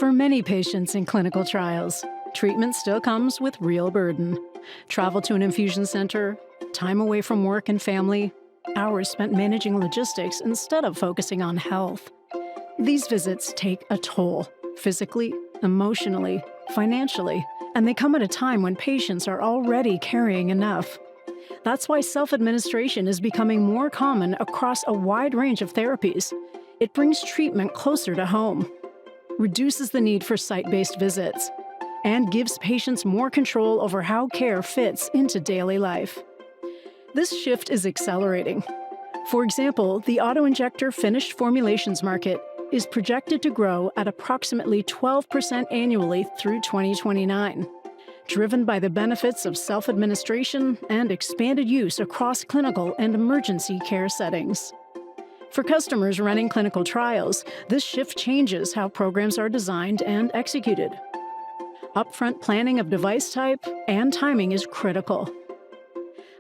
For many patients in clinical trials, treatment still comes with real burden. Travel to an infusion center, time away from work and family, hours spent managing logistics instead of focusing on health. These visits take a toll, physically, emotionally, financially, and they come at a time when patients are already carrying enough. That's why self-administration is becoming more common across a wide range of therapies. It brings treatment closer to home, reduces the need for site-based visits, and gives patients more control over how care fits into daily life. This shift is accelerating. For example, the autoinjector finished formulations market is projected to grow at approximately 12% annually through 2029, driven by the benefits of self-administration and expanded use across clinical and emergency care settings. For customers running clinical trials, this shift changes how programs are designed and executed. Upfront planning of device type and timing is critical.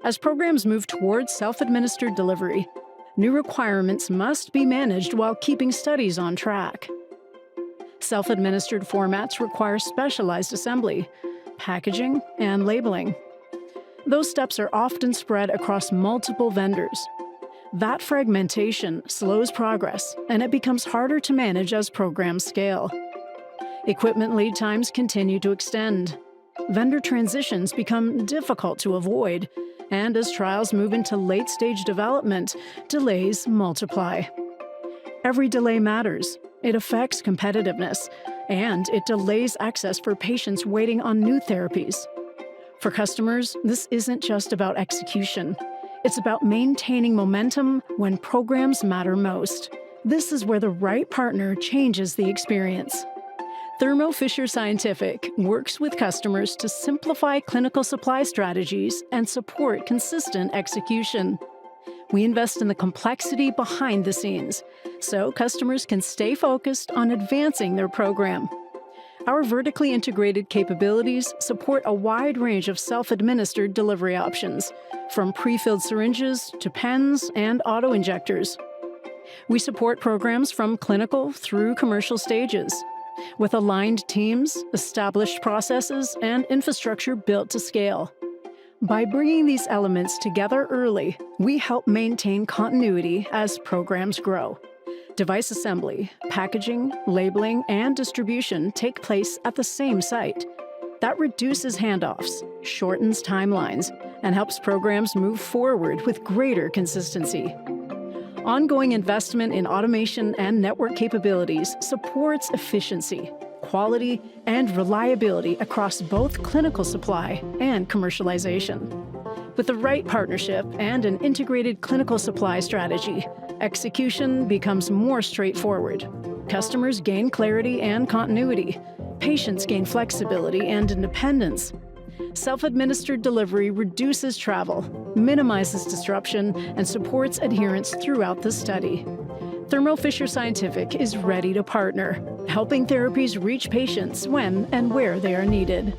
As programs move towards self-administered delivery, new requirements must be managed while keeping studies on track. Self-administered formats require specialized assembly, packaging, and labeling. Those steps are often spread across multiple vendors. That fragmentation slows progress, and it becomes harder to manage as programs scale. Equipment lead times continue to extend. Vendor transitions become difficult to avoid, and as trials move into late-stage development, delays multiply. Every delay matters. It affects competitiveness, and it delays access for patients waiting on new therapies. For customers, this isn't just about execution. It's about maintaining momentum when programs matter most. This is where the right partner changes the experience. Thermo Fisher Scientific works with customers to simplify clinical supply strategies and support consistent execution. We invest in the complexity behind the scenes, so customers can stay focused on advancing their program. Our vertically integrated capabilities support a wide range of self-administered delivery options, from prefilled syringes to pens and autoinjectors. We support programs from clinical through commercial stages, with aligned teams, established processes, and infrastructure built to scale. By bringing these elements together early, we help maintain continuity as programs grow. Device assembly, packaging, labeling, and distribution take place at the same site. That reduces handoffs, shortens timelines, and helps programs move forward with greater consistency. Ongoing investment in automation and network capabilities supports efficiency, quality, and reliability across both clinical supply and commercialization. With the right partnership and an integrated clinical supply strategy, execution becomes more straightforward. Customers gain clarity and continuity. Patients gain flexibility and independence. Self-administered delivery reduces travel, minimizes disruption, and supports adherence throughout the study. Thermo Fisher Scientific is ready to partner, helping therapies reach patients when and where they are needed.